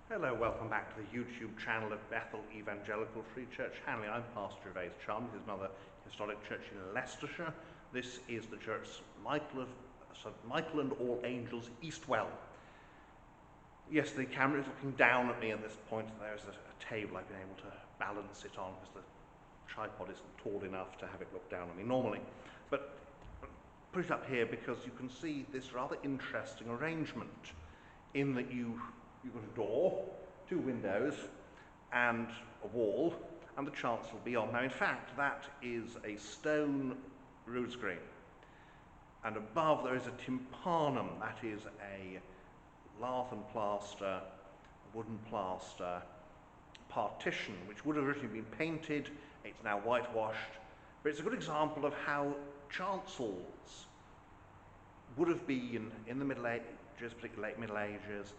Hello, welcome back to the YouTube channel of Bethel Evangelical Free Church Hanley. I'm Pastor Gervais Chum, his mother historic church in Leicestershire. This is the church St Michael and All Angels, Eastwell. Yes, the camera is looking down at me at this point. There's a table I've been able to balance it on because the tripod isn't tall enough to have it look down at me normally. But put it up here because you can see this rather interesting arrangement in that you've got a door, two windows, and a wall, and the chancel beyond. Now, in fact, that is a stone rood screen, and above there is a tympanum. That is a lath and plaster, wooden plaster partition, which would have originally been painted. It's now whitewashed, but it's a good example of how chancels would have been in the Middle Ages, particularly late Middle Ages,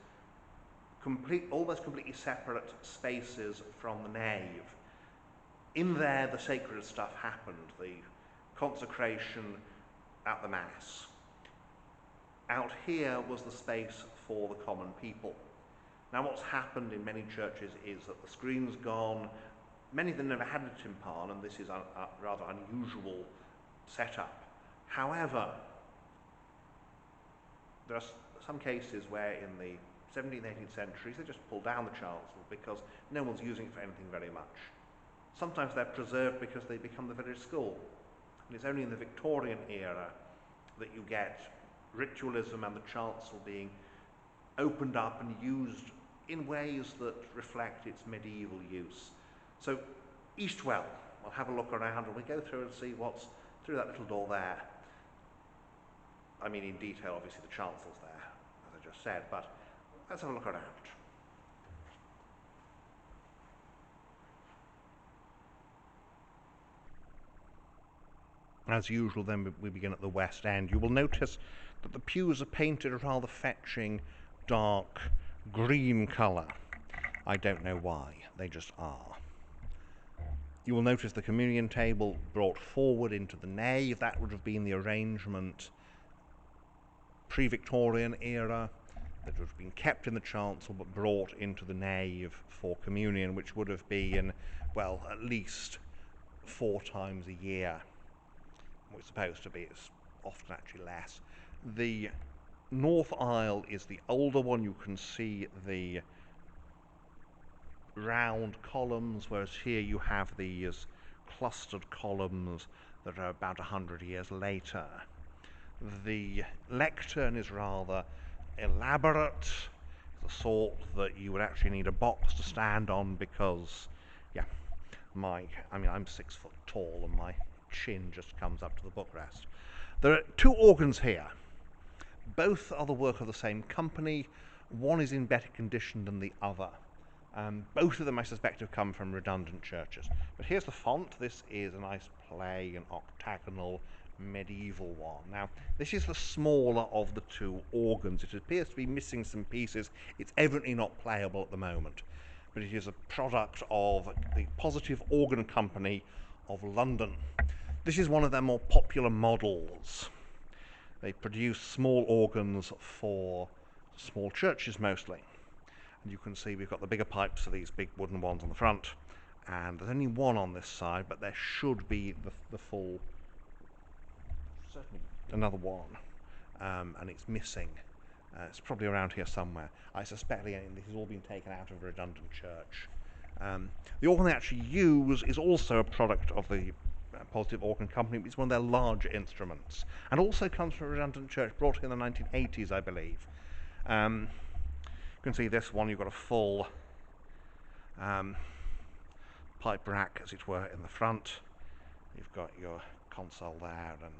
almost completely separate spaces from the nave. In there, the sacred stuff happened, the consecration at the Mass. Out here was the space for the common people. Now, what's happened in many churches is that the screen's gone. Many of them never had a tympan, and this is a rather unusual setup. However, there are some cases where in the 17th, 18th centuries, they just pull down the chancel because no one's using it for anything very much. Sometimes they're preserved because they become the village school. And it's only in the Victorian era that you get ritualism and the chancel being opened up and used in ways that reflect its medieval use. So, Eastwell, we'll have a look around and we go through and see what's through that little door there. I mean, in detail, obviously the chancel's there, as I just said, but let's have a look around. As usual, then, we begin at the west end. You will notice that the pews are painted a rather fetching dark green colour. I don't know why, they just are. You will notice the communion table brought forward into the nave. That would have been the arrangement pre-Victorian era, that would have been kept in the chancel but brought into the nave for communion, which would have been, well, at least 4 times a year. It's supposed to be, it's often actually less. The north aisle is the older one. You can see the round columns, whereas here you have these clustered columns that are about 100 years later. The lectern is rather elaborate, the sort that you would actually need a box to stand on because, yeah, I'm 6 foot tall and my chin just comes up to the bookrest. There are 2 organs here. Both are the work of the same company. One is in better condition than the other. Both of them, I suspect, have come from redundant churches. But here's the font. This is a nice plain octagonal medieval one. Now, this is the smaller of the 2 organs. It appears to be missing some pieces. It's evidently not playable at the moment, but it is a product of the Positive Organ Company of London. This is one of their more popular models. They produce small organs for small churches mostly. And you can see we've got the bigger pipes for these big wooden ones on the front, and there's only one on this side, but there should be the full, certainly another one, and it's missing. It's probably around here somewhere. I suspect this has all been taken out of a redundant church. The organ they actually use is also a product of the Positive Organ Company. It's one of their larger instruments, and also comes from a redundant church brought in the 1980s, I believe. You can see this one, you've got a full pipe rack, as it were, in the front. You've got your console there and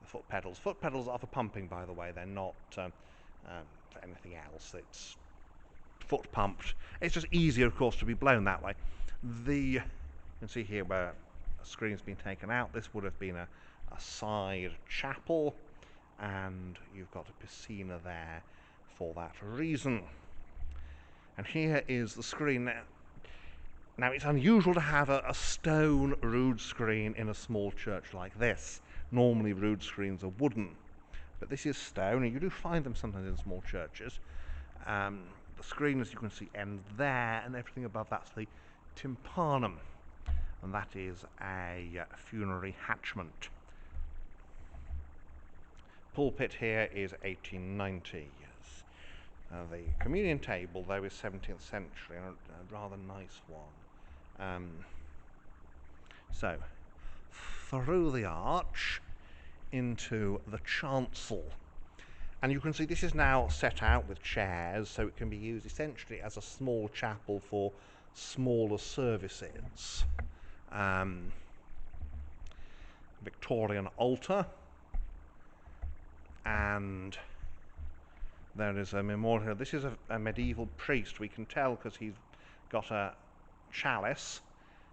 the foot pedals. Foot pedals are for pumping, by the way. They're not for anything else. It's foot pumped. It's just easier, of course, to be blown that way. You can see here where a screen's been taken out. This would have been a side chapel, and you've got a piscina there for that reason. And here is the screen. Now, it's unusual to have a stone rood screen in a small church like this. Normally rood screens are wooden, but this is stone, and you do find them sometimes in small churches. the screen, as you can see, ends there, and everything above that's the tympanum, and that is a funerary hatchment. Pulpit here is 1890s. The communion table, though, is 17th century, and a rather nice one. So, through the arch into the chancel. And you can see this is now set out with chairs, so it can be used essentially as a small chapel for smaller services. Victorian altar, and there is a memorial. This is a medieval priest. We can tell because he's got a chalice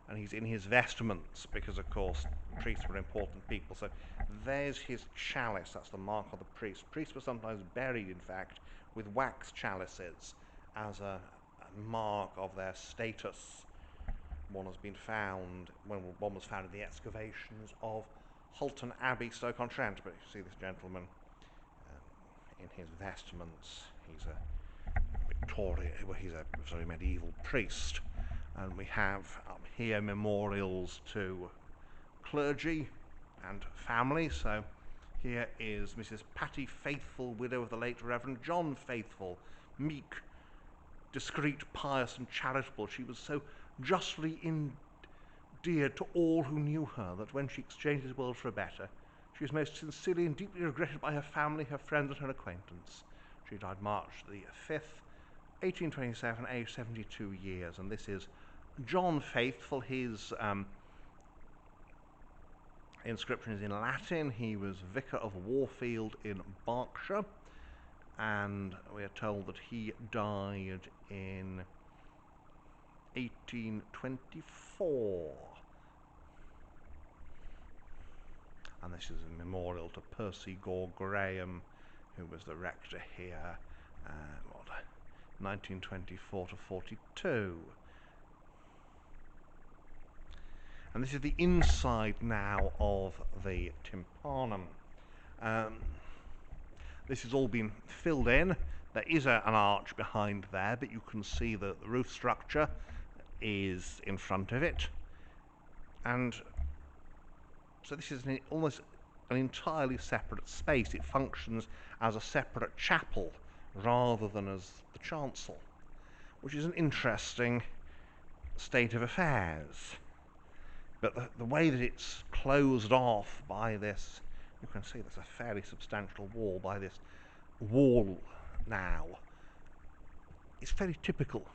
and he's in his vestments, because of course priests were important people. So there's his chalice, that's the mark of the priest. Priests were sometimes buried, in fact, with wax chalices as a mark of their status. One has been found, one was found in the excavations of Hulton Abbey, Stoke-on-Trent. But you see this gentleman in his vestments. He's a medieval priest. And we have up here memorials to clergy and family. So here is Mrs. Patty Faithful, widow of the late Reverend John Faithful, meek, discreet, pious and charitable. She was so justly endeared to all who knew her that when she exchanged this world for a better, she was most sincerely and deeply regretted by her family, her friends and her acquaintance. She died March the 5th, 1827, aged 72 years, and this is John Faithful. His inscription is in Latin. He was Vicar of Warfield in Berkshire, and we are told that he died in 1824. And this is a memorial to Percy Gore Graham, who was the rector here, 1924 to 42. And this is the inside now of the tympanum. This has all been filled in. There is an arch behind there, but you can see that the roof structure is in front of it. And so this is almost an entirely separate space. It functions as a separate chapel rather than as the chancel, which is an interesting state of affairs. But the way that it's closed off by this, you can see there's a fairly substantial wall, by this wall now, is fairly typical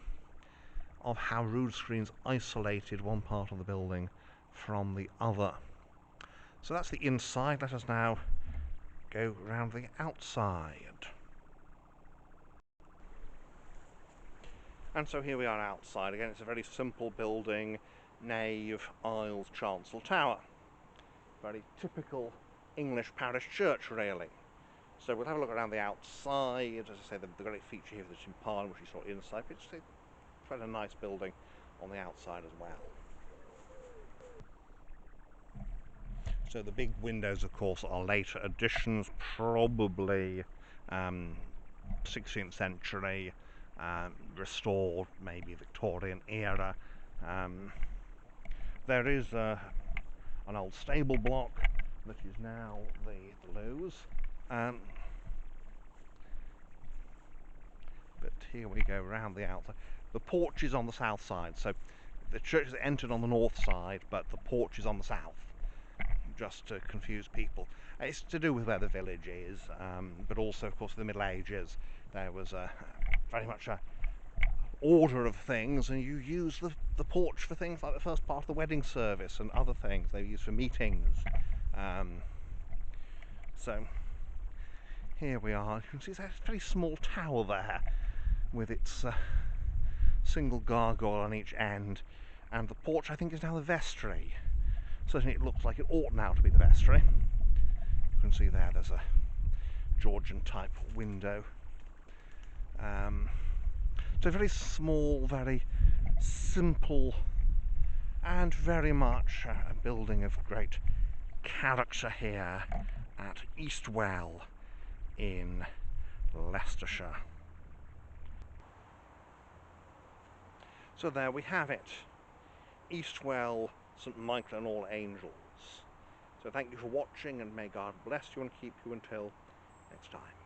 of how rood screens isolated one part of the building from the other. So that's the inside. Let us now go round the outside. And so here we are outside. Again, it's a very simple building. Nave, aisles, chancel, tower. Very typical English parish church, really. So we'll have a look around the outside. As I say, the great feature here is the tympanum, which you saw inside. But it's quite a nice building on the outside as well. So the big windows, of course, are later additions, probably 16th century, restored, maybe Victorian era. There is an old stable block that is now the loos. But here we go round the outside. The porch is on the south side, so the church is entered on the north side, but the porch is on the south, just to confuse people. It's to do with where the village is, but also, of course, the Middle Ages. There was very much a order of things, and you use the porch for things like the first part of the wedding service and other things they use for meetings. So here we are. You can see there's a very small tower there with its single gargoyle on each end, and the porch, I think, is now the vestry. Certainly it looks like it ought now to be the vestry. You can see there's a Georgian type window. So very small, very simple, and very much a building of great character here at Eastwell in Leicestershire. So there we have it. Eastwell, St Michael and All Angels. So thank you for watching, and may God bless you and keep you until next time.